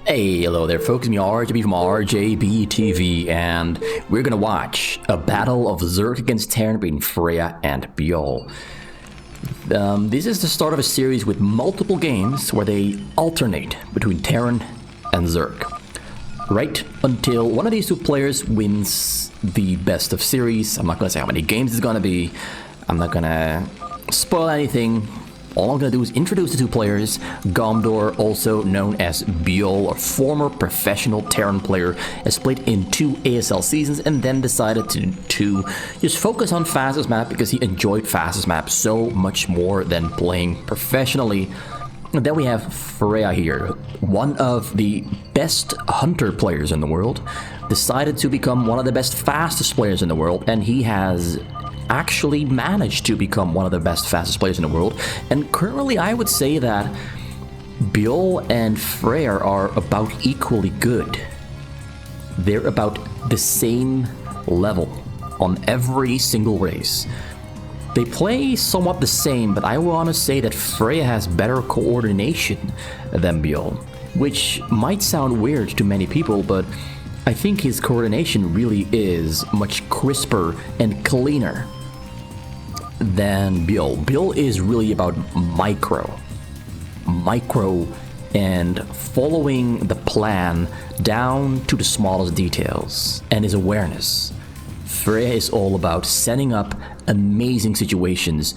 Hey, hello there folks, me RJB from RJB TV, and we're gonna watch a battle of Zerg against Terran between Freyja and Byul. This is the start of a series with multiple games where they alternate between Terran and Zerg. Right until one of these two players wins the best of series. I'm not gonna say how many games it's gonna be. I'm not gonna spoil anything. All I'm going to do is introduce the two players. Gondor, also known as Byul, a former professional Terran player, has played in 2 ASL seasons and then decided to just focus on fastest map because he enjoyed fastest map so much more than playing professionally. And then we have Freyja here, one of the best hunter players in the world, decided to become one of the best fastest players in the world, and he has actually managed to become one of the best fastest players in the world. And currently I would say that Byul and Freyja are about equally good. They're about the same level on every single race. They play somewhat the same, but I want to say that Freyja has better coordination than Byul, which might sound weird to many people, but I think his coordination really is much crisper and cleaner than Byul. Byul is really about micro and following the plan down to the smallest details, and his awareness. Freyja is all about setting up amazing situations,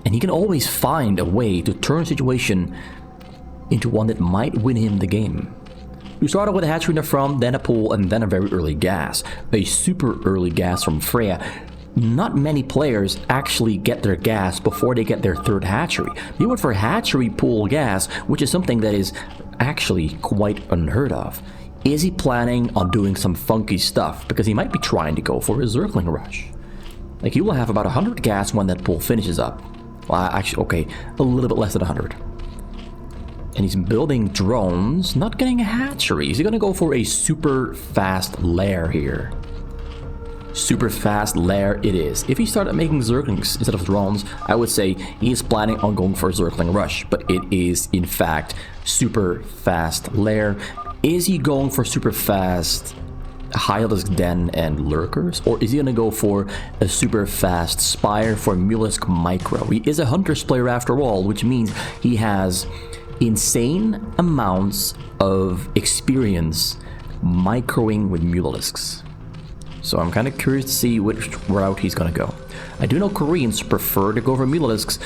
and he can always find a way to turn a situation into one that might win him the game. We started with a hatchery in the front, then a pool, and then a very early gas. A super early gas from Freyja. Not many players actually get their gas before they get their third hatchery. He went for hatchery pool gas, which is something that is actually quite unheard of. Is he planning on doing some funky stuff? Because he might be trying to go for a Zergling rush. Like, he will have about 100 gas when that pool finishes up. Well, actually, okay, a little bit less than 100. And he's building drones, not getting a hatchery. Is he gonna go for a super fast lair here? Super fast lair it is. If he started making Zerglings instead of drones, I would say he is planning on going for a Zergling rush, but it is in fact super fast lair. Is he going for super fast Hylisk Den and Lurkers, or is he gonna go for a super fast Spire for Mulisk Micro? He is a Hunters player after all, which means he has insane amounts of experience microing with Mulisks. So I'm kind of curious to see which route he's going to go. I do know Koreans prefer to go for Mulisks,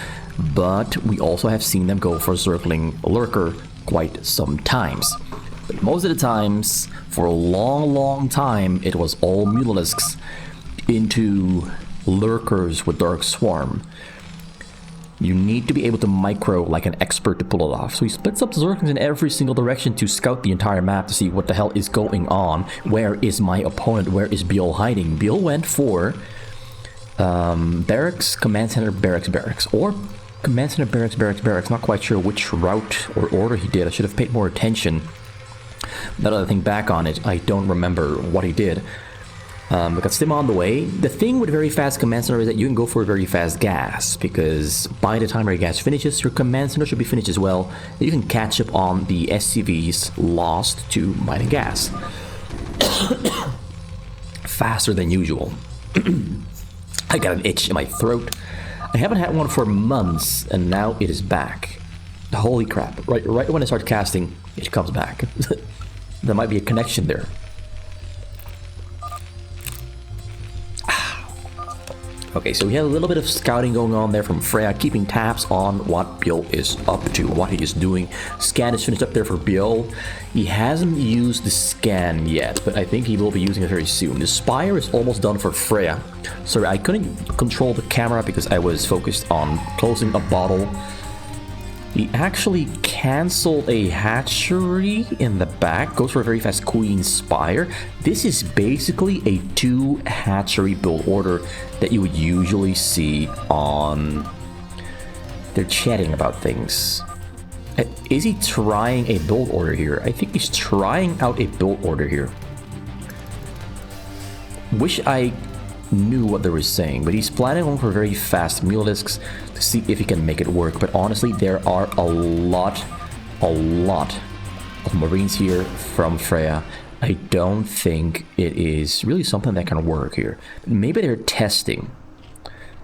but we also have seen them go for Zergling Lurker quite some times. But most of the times, for a long time, it was all Mulisks into Lurkers with Dark Swarm. You need to be able to micro like an expert to pull it off. So he splits up the Zerglings in every single direction to scout the entire map to see what the hell is going on. Where is my opponent? Where is Byul hiding? Byul went for Barracks, Command Center, Barracks, or Command Center, Barracks. Not quite sure which route or order he did. I should have paid more attention. Now that I think back on it, I don't remember what he did. We got Stim on the way. The thing with very fast command center is that you can go for a very fast gas, because by the time your gas finishes, your command center should be finished as well. You can catch up on the SCVs lost to mining gas. Faster than usual. I got an itch in my throat. I haven't had one for months, and now it is back. Holy crap. Right when I start casting, it comes back. There might be a connection there. Okay, so we had a little bit of scouting going on there from Freyja, keeping tabs on what Byul is up to, what he is doing. Scan is finished up there for Byul. He hasn't used the scan yet, but I think he will be using it very soon. The Spire is almost done for Freyja. Sorry, I couldn't control the camera because I was focused on closing a bottle. He actually cancelled a hatchery in the back, goes for a very fast Queen Spire. This is basically a 2 hatchery build order that you would usually see on... They're chatting about things. Is he trying a build order here? I think he's trying out a build order here. Wish I knew what they were saying, but he's planning on for very fast Mulisks to see if he can make it work. But honestly, there are a lot of Marines here from Freyja. I don't think it is really something that can work here. Maybe they're testing.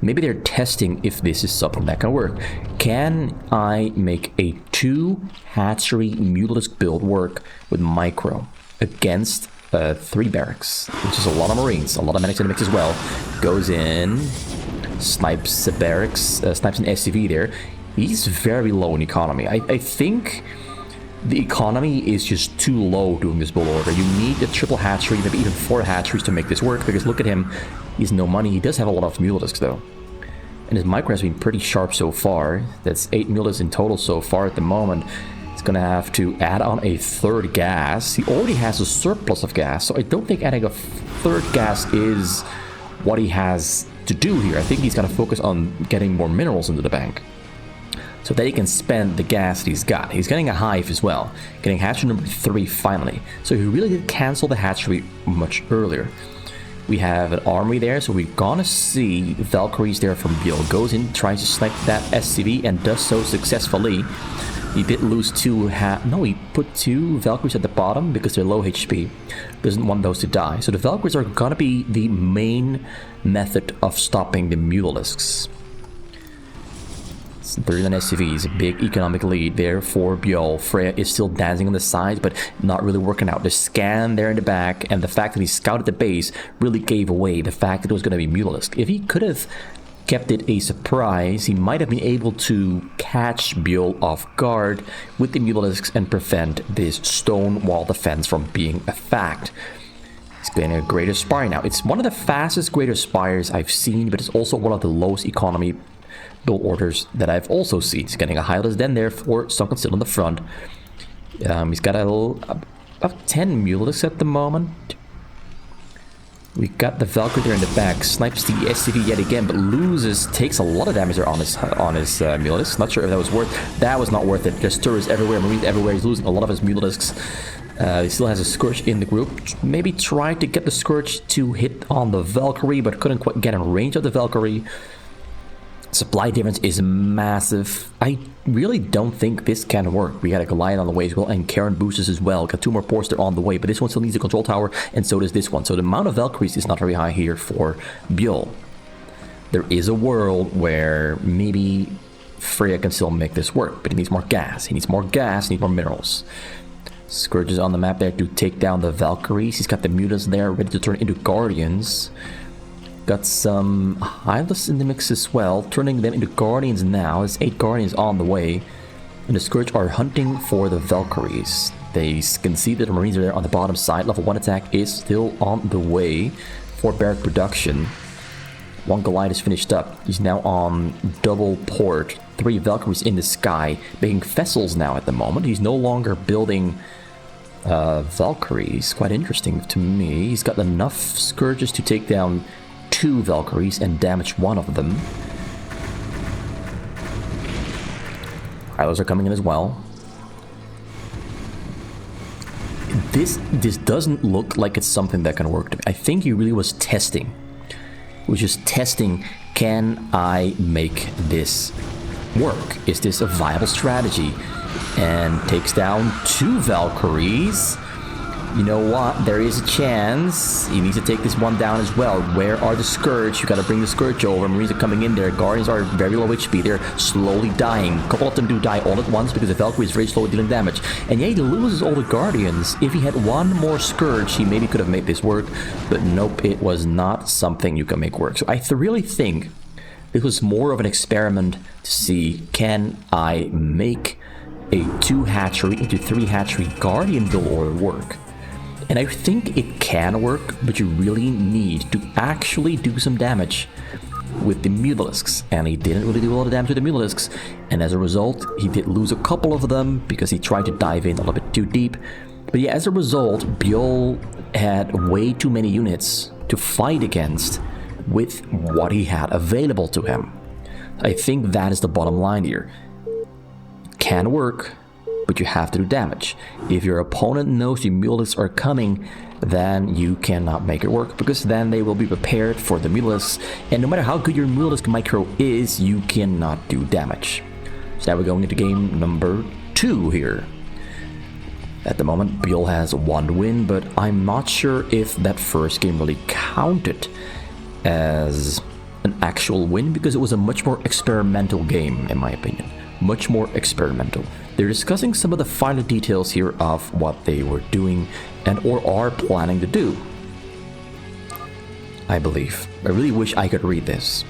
Maybe they're testing if this is something that can work. Can I make a 2 hatchery Mutalisk build work with micro against 3 barracks, which is a lot of Marines, a lot of medics in the mix as well. Goes in, snipes a barracks, snipes an SCV there. He's very low in economy. I think the economy is just too low doing this build order. You need a triple hatchery, maybe even 4 hatcheries to make this work, because look at him, he's no money. He does have a lot of Mutalisks though. And his micro has been pretty sharp so far. That's 8 Mutalisks in total so far at the moment. He's gonna have to add on a 3rd gas. He already has a surplus of gas, so I don't think adding a 3rd gas is what he has to do here. I think he's gonna focus on getting more minerals into the bank, so that he can spend the gas that he's got. He's getting a hive as well, getting hatchery number 3 finally. So he really did cancel the hatchery much earlier. We have an army there, so we're gonna see Valkyries there from Byul. Goes in, tries to snipe that SCV, and does so successfully. He did lose 2 no, he put 2 Valkyries at the bottom because they're low HP. Doesn't want those to die. So the Valkyries are gonna be the main method of stopping the Mutalisks. 39 SCVs, a big economic lead there for Byul. Freyja is still dancing on the sides, but not really working out. The scan there in the back, and the fact that he scouted the base really gave away the fact that it was going to be Mutalisk. If he could have kept it a surprise, he might have been able to catch Byul off guard with the Mutalisks and prevent this stone wall defense from being a fact. He's getting a Greater Spire now. It's one of the fastest Greater Spires I've seen, but it's also one of the lowest economy build orders that I've also seen. He's getting a Hylas Den there for Sunken Steel in the front. He's got about 10 Mutalisks at the moment. We got the Valkyrie there in the back. Snipes the SCV yet again, but loses, takes a lot of damage there on his Mutalisks. Not sure if that was worth. That was not worth it. There's turrets everywhere, Marines everywhere. He's losing a lot of his Mutalisks. He still has a Scourge in the group. Maybe tried to get the Scourge to hit on the Valkyrie, but couldn't quite get in range of the Valkyrie. Supply difference is massive. I really don't think this can work. We got a Goliath on the way as well, and Karen boosters as well. Got 2 more ports there on the way, but this one still needs a control tower, and so does this one. So the amount of Valkyries is not very high here for Byul. There is a world where maybe Freyja can still make this work, but he needs more gas. He needs more gas, he needs more minerals. Scourge is on the map there to take down the Valkyries. He's got the mutants there ready to turn into Guardians. Got some Hylas in the mix as well, turning them into Guardians now. There's 8 Guardians on the way, and the Scourge are hunting for the Valkyries. They can see that the Marines are there on the bottom side. Level 1 attack is still on the way for barrack production. 1 Goliath is finished up. He's now on double port. 3 Valkyries in the sky, making vessels now at the moment. He's no longer building Valkyries. Quite interesting to me. He's got enough Scourges to take down 2 Valkyries and damage 1 of them. Hylos are coming in as well. This doesn't look like it's something that can work to me. I think he really was testing. He was just testing, can I make this work? Is this a viable strategy? And takes down 2 Valkyries. You know what? There is a chance. He needs to take this one down as well. Where are the Scourge? You gotta bring the Scourge over. Marines are coming in there. Guardians are very low HP. They're slowly dying. A couple of them do die all at once because the Valkyrie is very slow at dealing damage. And yeah, he loses all the Guardians. If he had 1 more Scourge, he maybe could have made this work. But nope, it was not something you can make work. So I really think this was more of an experiment to see, can I make a 2 hatchery into 3 hatchery Guardian build order work? And I think it can work, but you really need to actually do some damage with the Mutalisks. And he didn't really do a lot of damage with the Mutalisks. And as a result, he did lose a couple of them because he tried to dive in a little bit too deep. But yeah, as a result, Byul had way too many units to fight against with what he had available to him. I think that is the bottom line here. It can work, but you have to do damage. If your opponent knows the Mutalisks are coming, then you cannot make it work, because then they will be prepared for the Mutalisks, and no matter how good your Mutalisk micro is, you cannot do damage. So now we're going into game number 2 here. At the moment, Byul has 1 win, but I'm not sure if that first game really counted as an actual win because it was a much more experimental game, in my opinion. Much more experimental. They're discussing some of the finer details here of what they were doing and or are planning to do, I believe. I really wish I could read this.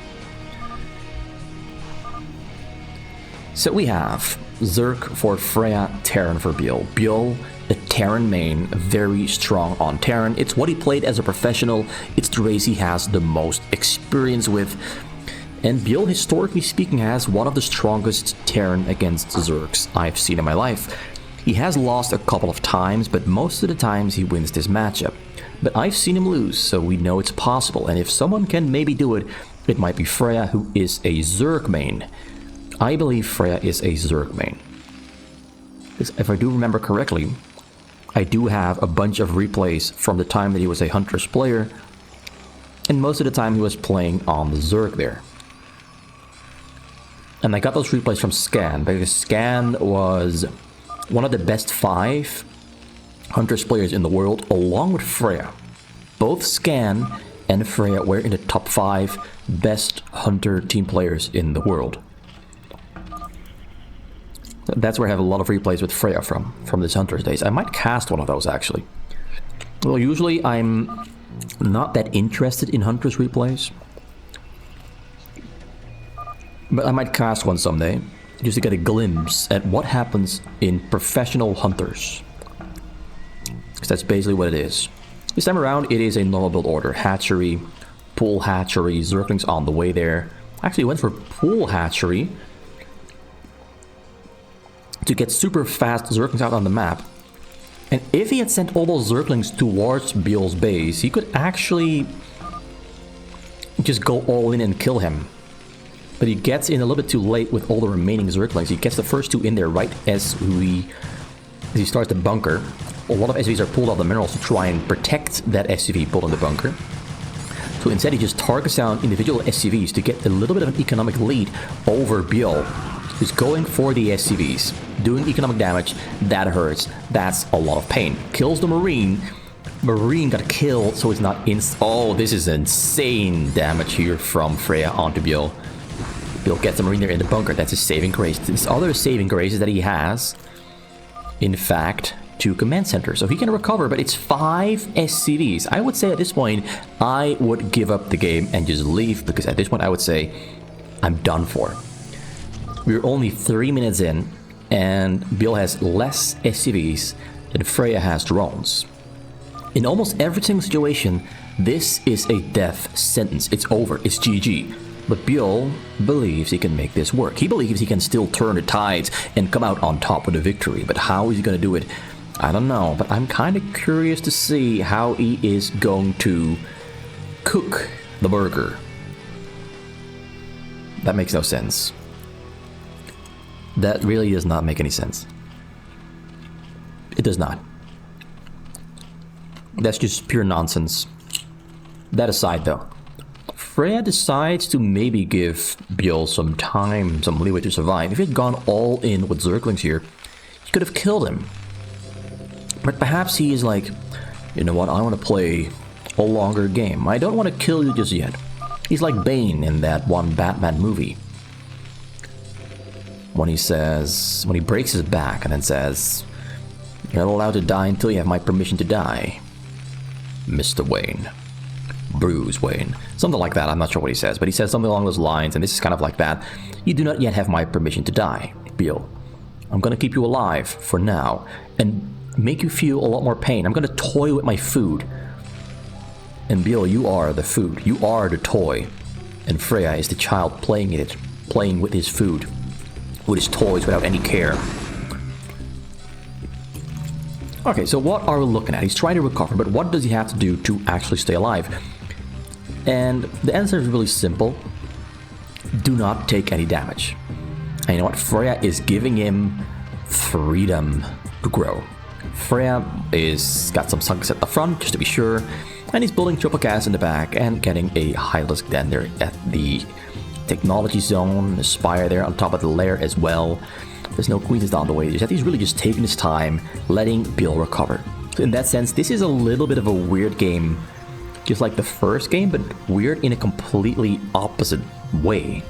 So we have Zerk for Freyja, Terran for Byul. Byul, a Terran main, very strong on Terran. It's what he played as a professional. It's the race he has the most experience with. And Byul, historically speaking, has one of the strongest Terran against Zerks I've seen in my life. He has lost a couple of times, but most of the times he wins this matchup. But I've seen him lose, so we know it's possible. And if someone can maybe do it, it might be Freyja, who is a Zerk main. I believe Freyja is a Zerk main. If I do remember correctly, I do have a bunch of replays from the time that he was a Huntress player, and most of the time he was playing on the Zerk there. And I got those replays from Scan, because Scan was one of the best 5 Huntress players in the world, along with Freyja. Both Scan and Freyja were in the top 5 best Hunter team players in the world. That's where I have a lot of replays with Freyja from this Hunter's days. I might cast one of those, actually. Well, usually I'm not that interested in Hunter's replays, but I might cast one someday, just to get a glimpse at what happens in professional Hunters. Because that's basically what it is. This time around, it is a normal build order. Hatchery, Pool Hatchery, Zerklings on the way there. Actually went for Pool Hatchery to get super fast Zerklings out on the map. And if he had sent all those Zerklings towards Byul's base, he could actually just go all in and kill him. But he gets in a little bit too late with all the remaining Zerklings. He gets the first 2 in there right as he starts the bunker. A lot of SCVs are pulled off the minerals to try and protect that SCV pulled in the bunker. So instead he just targets down individual SCVs to get a little bit of an economic lead over Byul. He's going for the SCVs, doing economic damage. That hurts. That's a lot of pain. Kills the Marine. Marine got killed, so it's not in. Oh, this is insane damage here from Freyja onto Byul. Byul gets the Marine there in the bunker. That's his saving grace. This other saving grace is that he has, in fact, 2 command centers. So he can recover, but it's 5 SCVs. I would say at this point, I would give up the game and just leave, because at this point I would say, I'm done for. We're only 3 minutes in, and Byul has less SCVs than Freyja has drones. In almost every single situation, this is a death sentence. It's over. It's GG. But Byul believes he can make this work. He believes he can still turn the tides and come out on top with a victory. But how is he going to do it? I don't know. But I'm kind of curious to see how he is going to cook the burger. That makes no sense. That really does not make any sense. It does not. That's just pure nonsense. That aside, though, Freyja decides to maybe give Byul some time, some leeway to survive. If he had gone all in with Zerklings here, he could have killed him. But perhaps he is like, you know what, I want to play a longer game. I don't want to kill you just yet. He's like Bane in that one Batman movie. When he breaks his back and then says, "You're not allowed to die until you have my permission to die, Mr. Wayne. Bruce Wayne." Something like that. I'm not sure what he says, but he says something along those lines, and this is kind of like that. "You do not yet have my permission to die, Byul. I'm going to keep you alive for now and make you feel a lot more pain. I'm going to toy with my food. And Byul, you are the food. You are the toy. And Freyja is the child playing with his food, with his toys without any care." Okay, so what are we looking at? He's trying to recover, but what does he have to do to actually stay alive? And the answer is really simple. Do not take any damage. And you know what? Freyja is giving him freedom to grow. Freyja is got some sunks at the front, just to be sure, and he's building triple gas in the back and getting a high-risk den there at the technology zone, the spire there on top of the lair as well. There's no queens down the way. He's really just taking his time, letting Byul recover. So in that sense, this is a little bit of a weird game, just like the first game, but weird in a completely opposite way.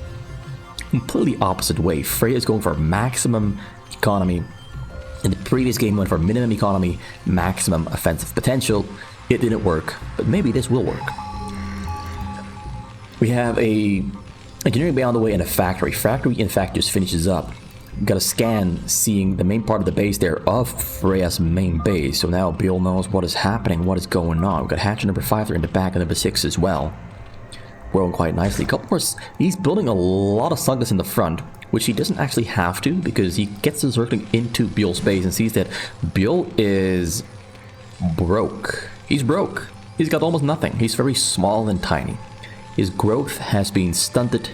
Completely opposite way. Freyja is going for maximum economy. In the previous game, went for minimum economy, maximum offensive potential. It didn't work, but maybe this will work. We have a engineering bay on the way and a factory. Factory, in fact, just finishes up. Got a scan seeing the main part of the base there of Freyja's main base. So now Byul knows what is happening, what is going on. We've got hatcher number 5 there in the back and number 6 as well. Growing quite nicely. Couple more. He's building a lot of sunken in the front, which he doesn't actually have to because he gets the Zergling into Byul's base and sees that Byul is broke. He's broke. He's got almost nothing. He's very small and tiny. His growth has been stunted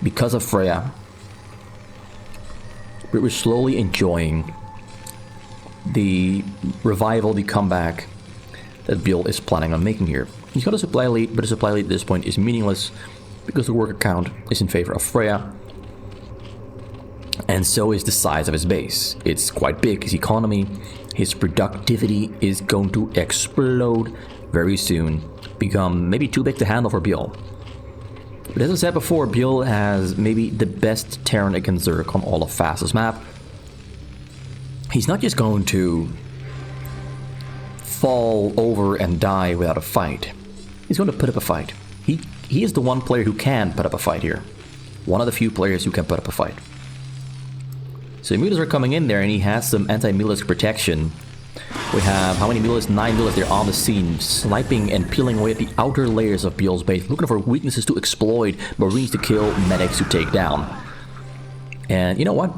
because of Freyja. We're slowly enjoying the revival, the comeback that Byul is planning on making here. He's got a supply lead, but the supply lead at this point is meaningless because the worker count is in favor of Freyja. And so is the size of his base. It's quite big. His economy, his productivity is going to explode very soon. Become maybe too big to handle for Byul. But as I said before, Byul has maybe the best Terran against Zerg on all of Fastest map. He's not just going to fall over and die without a fight. He's going to put up a fight. He is the one player who can put up a fight here. One of the few players who can put up a fight. So mutas are coming in there and he has some anti-mutalisk protection. We have, how many mutalisks? 9 mutalisks there on the scene, sniping and peeling away at the outer layers of Byul's base, looking for weaknesses to exploit, marines to kill, medics to take down. And you know what?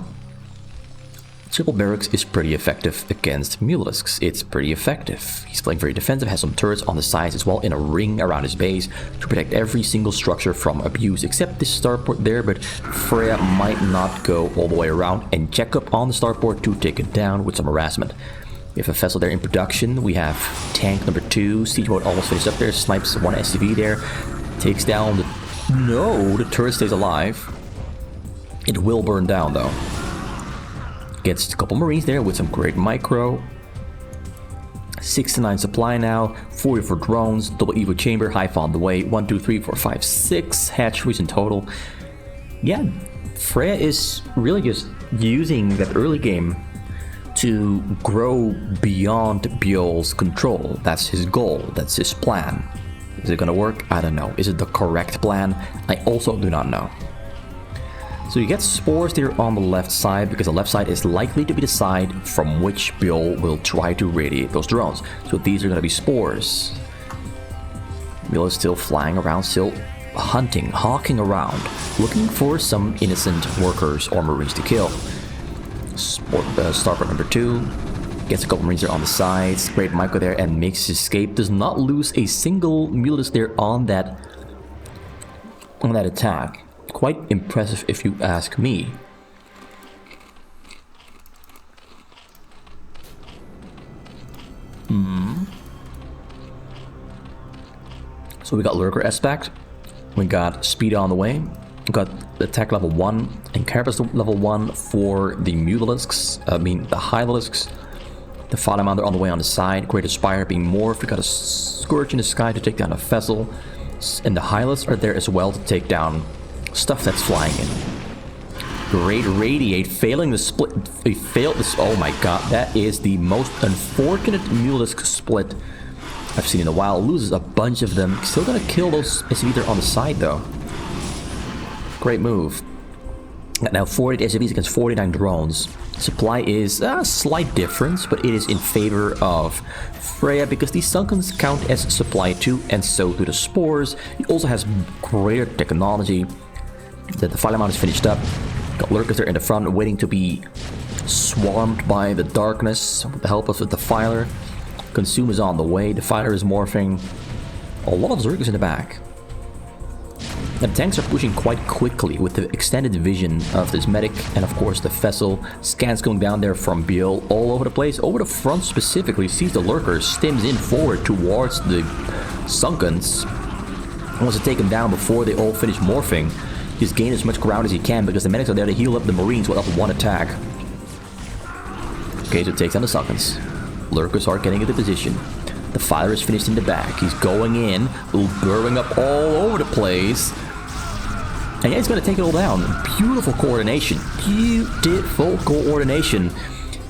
Triple Barracks is pretty effective against Mutalisks. It's pretty effective. He's playing very defensive, has some turrets on the sides as well in a ring around his base to protect every single structure from abuse, except this starport there, but Freyja might not go all the way around and check up on the starport to take it down with some harassment. We have a vessel there in production. We have tank number 2. Siege mode almost finished up there. Snipes one SCV there. Takes down the... No, the turret stays alive. It will burn down though. Gets a couple marines there with some great micro. 69 supply now. 40 for drones. Double Evo chamber. Hive on the way. 1, 2, 3, 4, 5, 6 hatcheries in total. Yeah, Freyja is really just using that early game to grow beyond Byul's control. That's his goal. That's his plan. Is it gonna work? I don't know. Is it the correct plan? I also do not know. So you get spores there on the left side because the left side is likely to be the side from which Byul will try to radiate those drones. So these are gonna be spores. Byul is still flying around, still hunting, hawking around, looking for some innocent workers or marines to kill. Starport number 2 gets a couple marines there on the sides. Great micro there and makes his escape. Does not lose a single mutalisk there on that attack. Quite impressive if you ask me. So we got lurker aspect. We got speed on the way. We got attack level 1 and carapace level 1 for the mutalisks. The hydralisks. The Foddermounder on the way on the side. Great Aspire being morphed. We got a Scourge in the sky to take down a vessel. And the hydralisks are there as well to take down stuff that's flying in. Great Radiate, failing the split. He failed this. Oh my god, that is the most unfortunate mutalisk split I've seen in a while. Loses a bunch of them. Still gonna kill those SCVs there on the side though. Great move. Now 48 SCVs against 49 drones. Supply is a slight difference, but it is in favor of Freyja because these Sunkens count as supply too, and so do the spores. He also has greater technology. The fire amount is finished up. Got lurkers there in the front waiting to be swarmed by the darkness with the help of the filer. Consume is on the way. The fighter is morphing. A lot of Zergers in the back. The tanks are pushing quite quickly with the extended vision of this medic and of course the vessel. Scans going down there from Byul all over the place. Over the front specifically, sees the lurkers, stims in forward towards the Sunkens. Wants to take them down before they all finish morphing. Just gain as much ground as he can because the medics are there to heal up the Marines with up one attack. Okay, so it takes down the Suckens. Lurkers are getting into position. The Filer is finished in the back. He's going in, burrowing up all over the place. And yeah, he's going to take it all down. Beautiful coordination. Beautiful coordination.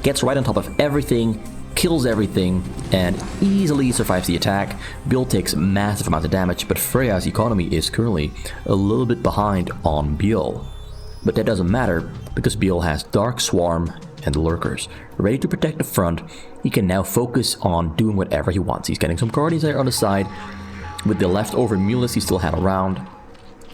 Gets right on top of everything, kills everything, and easily survives the attack. Byul takes massive amounts of damage, but Freyja's economy is currently a little bit behind on Byul. But that doesn't matter, because Byul has Dark Swarm and Lurkers ready to protect the front. He can now focus on doing whatever he wants. He's getting some Guardians there on the side. With the leftover mules he still had around.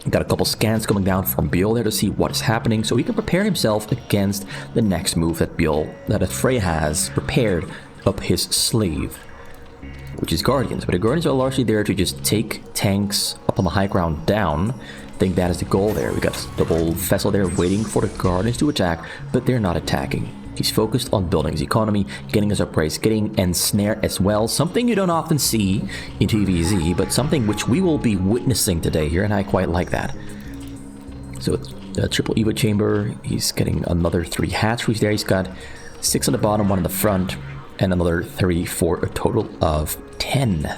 Got a couple scans coming down from Byul there to see what is happening, so he can prepare himself against the next move that Freyja has prepared up his sleeve, which is Guardians. But the Guardians are largely there to just take tanks up on the high ground down. I think that is the goal there. We got a double vessel there waiting for the Guardians to attack, but they're not attacking. He's focused on building his economy, getting his upgrades, getting ensnare as well. Something you don't often see in TVZ, but something which we will be witnessing today here, and I quite like that. So the triple Evo chamber, he's getting another 3 hatcheries there. He's got 6 on the bottom, 1 in the front, and another 3 for a total of 10.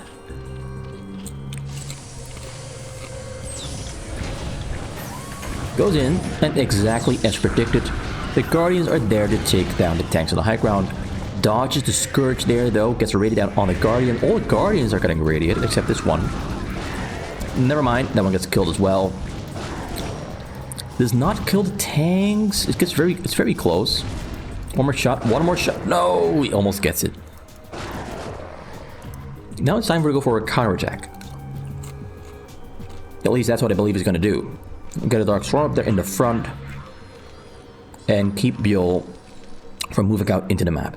Goes in, and exactly as predicted, the Guardians are there to take down the tanks on the high ground. Dodges the Scourge there though, gets radiated on the Guardian. All the Guardians are getting radiated except this one. Never mind, that one gets killed as well. Does not kill the tanks. It's very close. One more shot, no, he almost gets it. Now it's time for to go for a counterattack. At least that's what I believe he's gonna do. Get a Dark Swarm up there in the front and keep Byul from moving out into the map.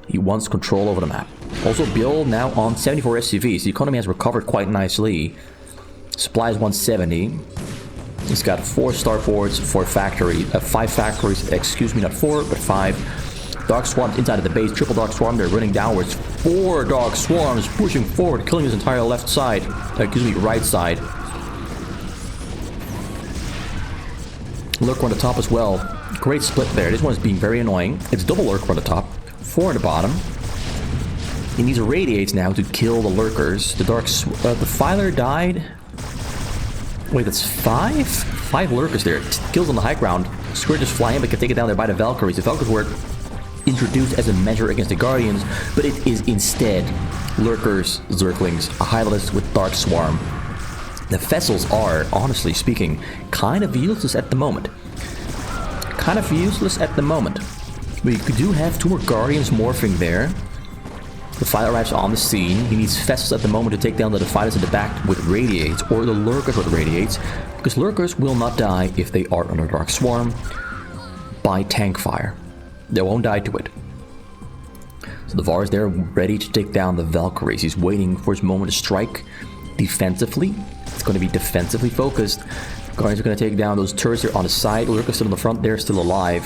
He wants control over the map. Also, Byul now on 74 SCVs. The economy has recovered quite nicely. Supply is 170. He's got 4 starports, 5 factories, excuse me, not 4, but 5. Dark Swarms inside of the base, triple Dark Swarm, they're running downwards. 4 Dark Swarms pushing forward, killing his entire left side, right side. Lurker on the top as well. Great split there. This one is being very annoying. It's double Lurker on the top, 4 on the bottom. He needs Radiates now to kill the Lurkers. The Filer died. Wait, that's 5? 5 Lurkers there. Kills on the high ground. Scourge is flying, but can take it down there by the Valkyries. The Valkyries were introduced as a measure against the Guardians, but it is instead Lurkers, Zerglings, a Hydralisk with Dark Swarm. The vessels are, honestly speaking, kind of useless at the moment. We do have 2 more Guardians morphing there. The Filer arrives on the scene. He needs vessels at the moment to take down the Defilers at the back with Radiates, or the Lurkers with Radiates, because Lurkers will not die if they are under Dark Swarm by tank fire. They won't die to it. So the Var is there ready to take down the Valkyries. He's waiting for his moment to strike defensively. It's going to be defensively focused. Guardians are going to take down those turrets there on the side. Lurker's still in the front there, still alive.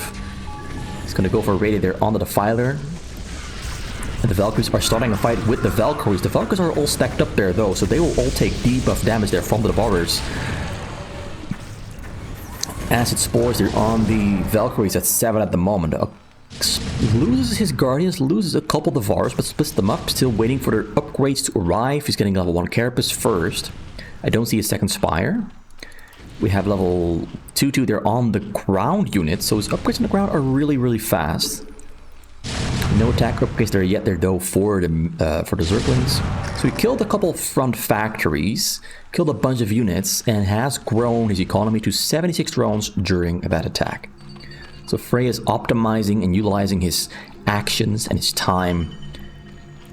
He's going to go for a radiate there on the Defiler. And the Valkyries are starting a fight with the Valkyries. The Valkyries are all stacked up there though, so they will all take debuff damage there from the Devourers. Acid Spores there on the Valkyries at 7 at the moment. Loses his Guardians, loses a couple Devourers, but splits them up. Still waiting for their upgrades to arrive. He's getting level 1 Carapace first. I don't see a second Spire. We have level 2 there on the ground units, so his upgrades on the ground are really fast. No attack upgrades there yet there though for the Zerglings. So he killed a couple front factories, killed a bunch of units, and has grown his economy to 76 drones during that attack. So Freyja is optimizing and utilizing his actions and his time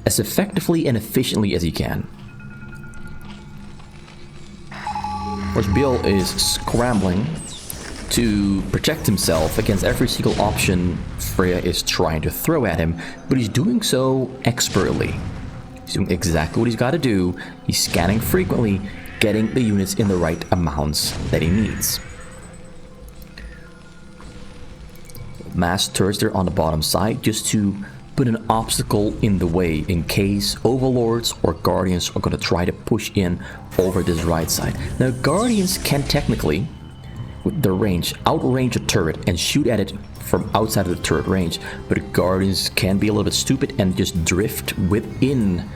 as effectively and efficiently as he can. Of course, Byul is scrambling to protect himself against every single option Freyja is trying to throw at him, but he's doing so expertly. He's doing exactly what he's got to do. He's scanning frequently, getting the units in the right amounts that he needs. Mass turrets there on the bottom side just to put an obstacle in the way in case Overlords or Guardians are going to try to push in over this right side. Now, Guardians can technically with their range, outrange a turret and shoot at it from outside of the turret range. But Guardians can be a little bit stupid and just drift within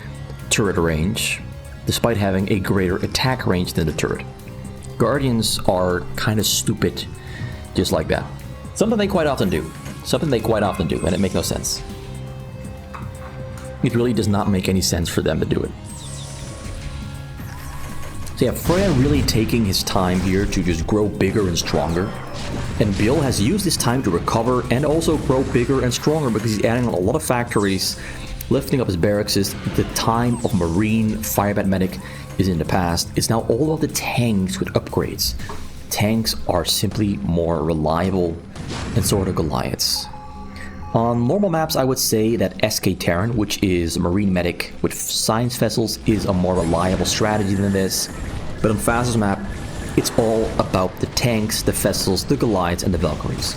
turret range, despite having a greater attack range than the turret. Guardians are kind of stupid just like that. Something they quite often do. And it makes no sense. It really does not make any sense for them to do it. So yeah, Freyja really taking his time here to just grow bigger and stronger. And Byul has used this time to recover and also grow bigger and stronger because he's adding a lot of factories, lifting up his barracks. The time of Marine Firebat Medic is in the past. It's now all of the tanks with upgrades. Tanks are simply more reliable and sort of Goliaths. On normal maps, I would say that SK Terran, which is Marine Medic with science vessels, is a more reliable strategy than this. But on Faz's map, it's all about the tanks, the vessels, the Goliaths, and the Valkyries.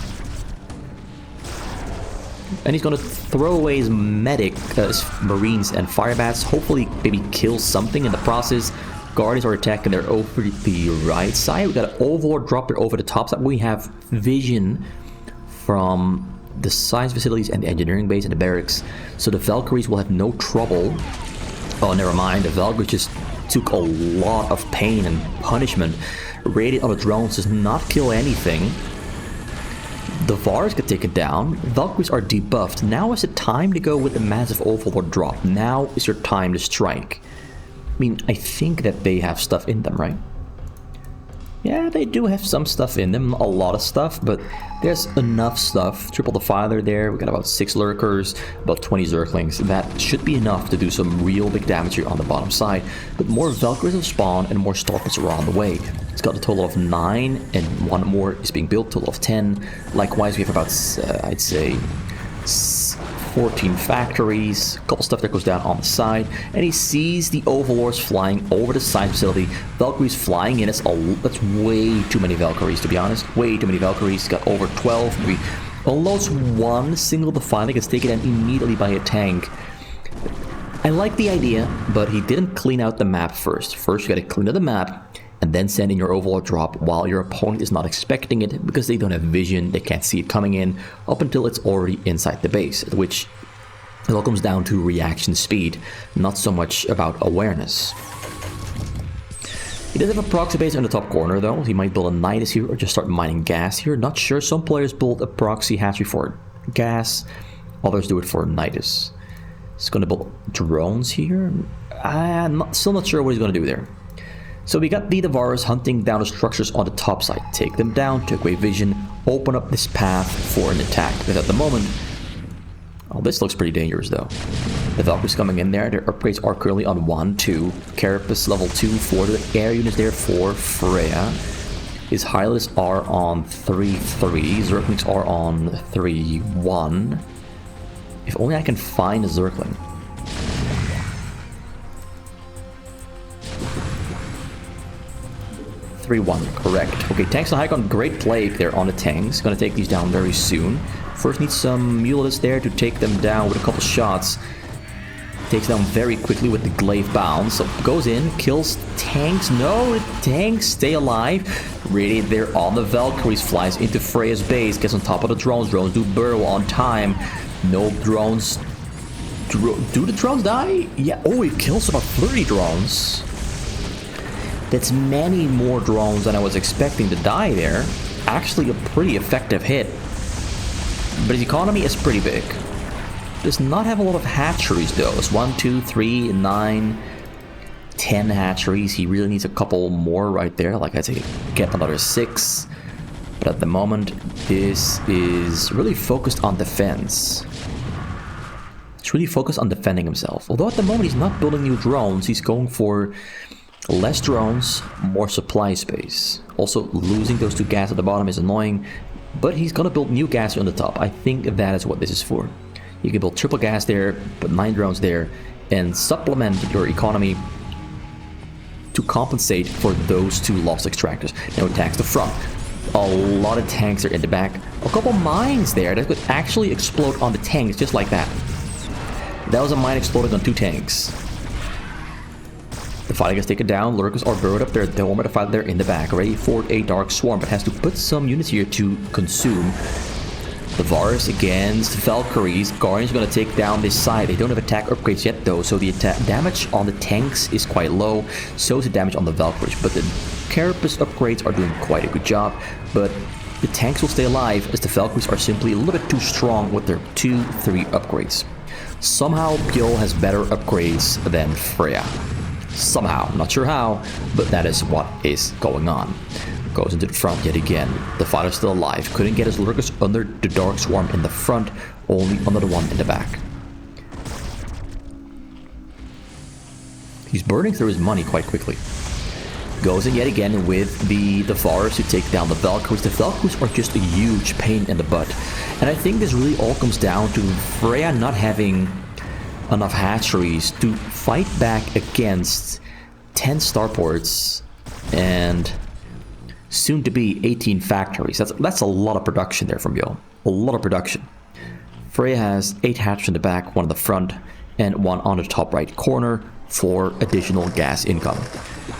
And he's gonna throw away his medic, his Marines and Firebats, hopefully maybe kill something in the process. Guardians are attacking there over the right side. We got an Overlord dropper over the top side. We have vision from the science facilities and the engineering base and the barracks, so the Valkyries will have no trouble. Oh, never mind, the Valkyries just took a lot of pain and punishment. Radiant on the drones does not kill anything. The Vars get taken down. Valkyries are debuffed. Now is the time to go with the massive Overlord drop. Now is your time to strike. I mean, I think that they have stuff in them, right? Yeah, they do have some stuff in them, a lot of stuff, but there's enough stuff. Triple Defiler there, we got about 6 Lurkers, about 20 Zerglings. That should be enough to do some real big damage here on the bottom side. But more Valkyries have spawned and more Stormers are on the way. It's got a total of 9 and 1 more is being built, total of 10. Likewise, we have about, I'd say, 14 factories, a couple stuff that goes down on the side, and he sees the Overlords flying over the science facility. Valkyries flying in. That's way too many Valkyries, to be honest. Way too many Valkyries. Got over 12, maybe almost one single Defiler gets taken down immediately by a tank. I like the idea, but he didn't clean out the map first. First, you gotta clean out the map, and then send in your Overlord drop while your opponent is not expecting it because they don't have vision, they can't see it coming in up until it's already inside the base, which it all comes down to reaction speed, not so much about awareness. He does have a proxy base in the top corner though. He might build a Nidus here or just start mining gas here, not sure. Some players build a proxy hatchery for gas, others do it for Nidus. He's going to build drones here. I'm still not sure what he's going to do there. So we got the Devarus hunting down the structures on the top side. Take them down, take away vision, open up this path for an attack. Because at the moment, oh, this looks pretty dangerous though. The Valkyries coming in there, their upgrades are currently on 1, 2. Carapace level 2 for the air units there for Freyja. His Hylids are on 3, 3. Zerglings are on 3, 1. If only I can find a Zergling. One, correct. Okay, tanks on hike on great play there on the tanks. Gonna take these down very soon. First need some Mulists there to take them down with a couple shots. Takes down very quickly with the glaive bounce. So goes in, kills tanks. No, the tanks stay alive. Radiate there on the Valkyries, flies into Freyja's base, gets on top of the drones. Drones do burrow on time. No drones. Do the drones die? Yeah. Oh, he kills about 30 drones. That's many more drones than I was expecting to die there. Actually a pretty effective hit. But his economy is pretty big. Does not have a lot of hatcheries though. It's 1, 2, 3, 9, 10 hatcheries. He really needs a couple more right there. Like I say, get another 6. But at the moment, this is really focused on defense. It's really focused on defending himself. Although at the moment he's not building new drones. He's going for less drones, more supply space. Also, losing those 2 gas at the bottom is annoying, but he's gonna build new gas on the top. I think that is what this is for. You can build triple gas there, put 9 drones there, and supplement your economy to compensate for those 2 lost extractors. Now attacks the front. A lot of tanks are in the back. A couple mines there that could actually explode on the tanks just like that. That was a mine exploding on 2 tanks. The The fighter gets taken down, lurkers are burrowed up there, the Warmer to fight there in the back, ready for a Dark Swarm, but has to put some units here to consume. The Varus against Valkyries. Guardian's gonna take down this side. They don't have attack upgrades yet though, so the damage on the tanks is quite low, so is the damage on the Valkyries, but the Carapace upgrades are doing quite a good job, but the tanks will stay alive as the Valkyries are simply a little bit too strong with their 2-3 upgrades. Somehow Byul has better upgrades than Freyja. Somehow, not sure how, but that is what is going on. Goes into the front yet again. The fighter's still alive. Couldn't get his lurkers under the Dark Swarm in the front, only under the one in the back. He's burning through his money quite quickly. Goes in yet again with the Varus to take down the Valkyries. The Valkyries are just a huge pain in the butt. And I think this really all comes down to Freyja not having enough hatcheries to fight back against 10 starports and soon to be 18 factories. That's a lot of production there from Byul. A lot of production. Freyja has 8 hatcheries in the back, 1 in the front, and 1 on the top right corner for additional gas income.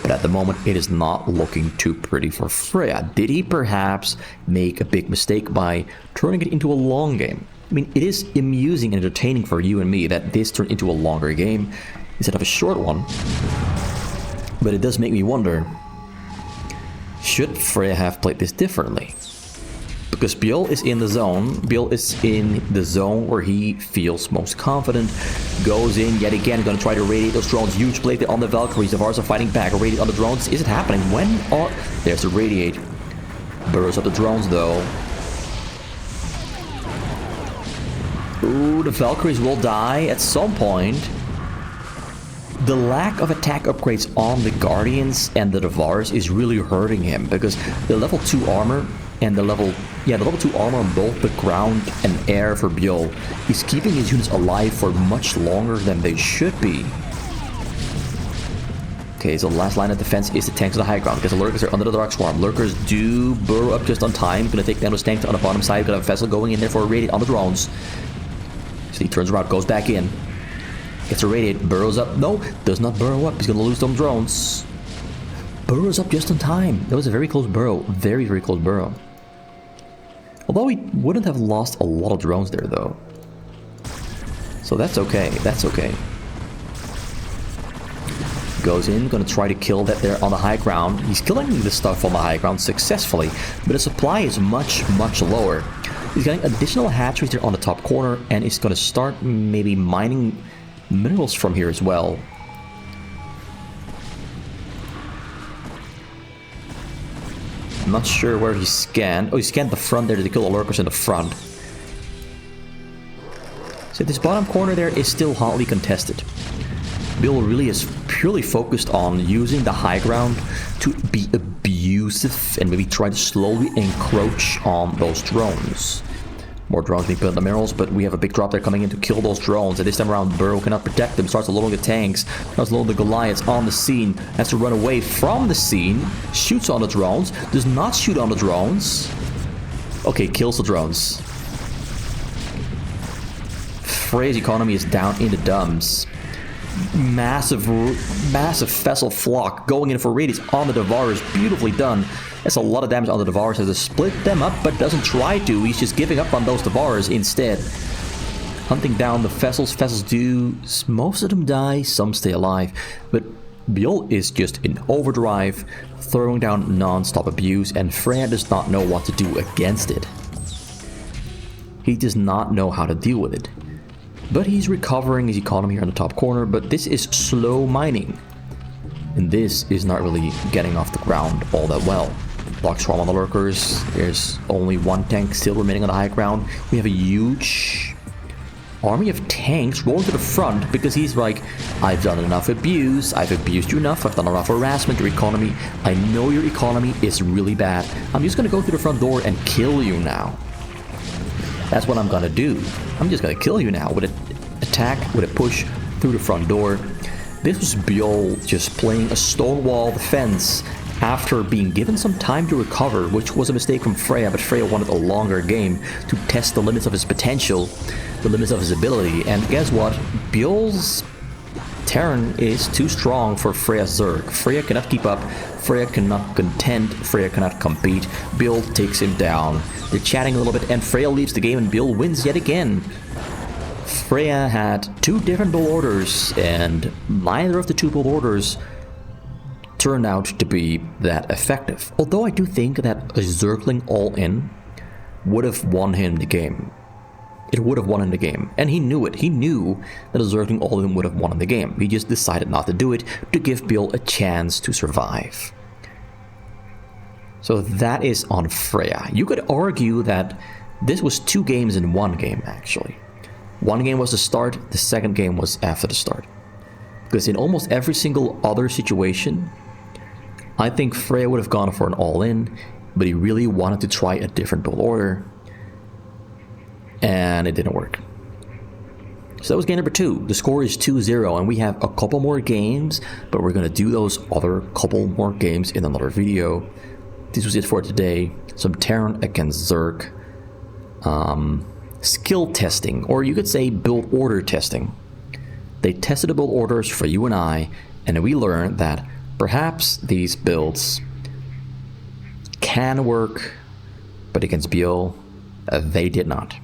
But at the moment, it is not looking too pretty for Freyja. Did he perhaps make a big mistake by turning it into a long game? I mean, it is amusing and entertaining for you and me that this turned into a longer game instead of a short one. But it does make me wonder, should Freyja have played this differently? Because Byul is in the zone. Byul is in the zone where he feels most confident. Goes in yet again, gonna try to radiate those drones. Huge blade on the Valkyries. The Vars are fighting back. Radiate on the drones. Is it happening? When are... There's the radiate. Burrows up the drones though. Ooh, the Valkyries will die at some point. The lack of attack upgrades on the Guardians and the Devars is really hurting him, because the level 2 armor and the level 2 armor on both the ground and air for Byul is keeping his units alive for much longer than they should be. Okay, so the last line of defense is the tanks on the high ground, because the lurkers are under the Dark Swarm. Lurkers do burrow up just on time. Gonna take down those tanks on the bottom side. Gonna have a vessel going in there for a radiate on the drones. So he turns around, goes back in. Gets a radiate, burrows up. No, does not burrow up. He's gonna lose some drones. Burrows up just in time. That was a very close burrow. Very, very close burrow. Although he wouldn't have lost a lot of drones there, though. So that's okay. That's okay. Goes in, gonna try to kill that there on the high ground. He's killing the stuff on the high ground successfully, but the supply is much, much lower. He's getting additional hatcheries there on the top corner, and he's gonna start maybe mining minerals from here as well. I'm not sure where he scanned. Oh, he scanned the front there to kill the lurkers in the front. So this bottom corner there is still hotly contested. Byul really is purely focused on using the high ground to be abusive and maybe try to slowly encroach on those drones. More drones being put on the minerals, but we have a big drop there coming in to kill those drones. And this time around, Burrow cannot protect them. Starts loading the tanks. Starts loading the Goliaths on the scene. Has to run away from the scene. Shoots on the drones. Does not shoot on the drones. Okay, kills the drones. Freyja's economy is down in the dumps. Massive vessel flock going in for radius on the Devourer. Beautifully done. That's a lot of damage on the Devourers. Has to split them up, but doesn't try to. He's just giving up on those Devourers instead. Hunting down the vessels. Vessels do... Most of them die, some stay alive. But Byul is just in overdrive, throwing down non-stop abuse, and Freyja does not know what to do against it. He does not know how to deal with it. But he's recovering his economy here in the top corner, but this is slow mining. And this is not really getting off the ground all that well. Dark Swarm on the lurkers. There's only 1 tank still remaining on the high ground. We have a huge army of tanks rolling to the front because he's like, I've done enough abuse. I've abused you enough. I've done enough harassment. Your economy. I know your economy is really bad. I'm just going to go through the front door and kill you now. That's what I'm going to do. I'm just going to kill you now with an attack, with a push through the front door. This was Byul just playing a stonewall defense after being given some time to recover, which was a mistake from Freyja, but Freyja wanted a longer game to test the limits of his potential, the limits of his ability. And guess what? Byul's Terran is too strong for Freyja's Zerg. Freyja cannot keep up, Freyja cannot contend, Freyja cannot compete. Byul takes him down. They're chatting a little bit, and Freyja leaves the game, and Byul wins yet again. Freyja had 2 different build orders, and neither of the 2 build orders turned out to be that effective. Although I do think that a Zergling all-in would have won him the game. It would have won him the game, and he knew it. He knew that a Zergling all-in would have won him the game. He just decided not to do it to give Byul a chance to survive. So that is on Freyja. You could argue that this was 2 games in 1 game, actually. 1 game was the start, the second game was after the start. Because in almost every single other situation, I think Freyja would have gone for an all-in, but he really wanted to try a different build order, and it didn't work. So that was game number 2. The score is 2-0, and we have a couple more games, but we're going to do those other couple more games in another video. This was it for today. Some Terran against Zerg. Skill testing, or you could say build order testing. They tested the build orders for you and I, and we learned that perhaps these builds can work, but against Byul, they did not.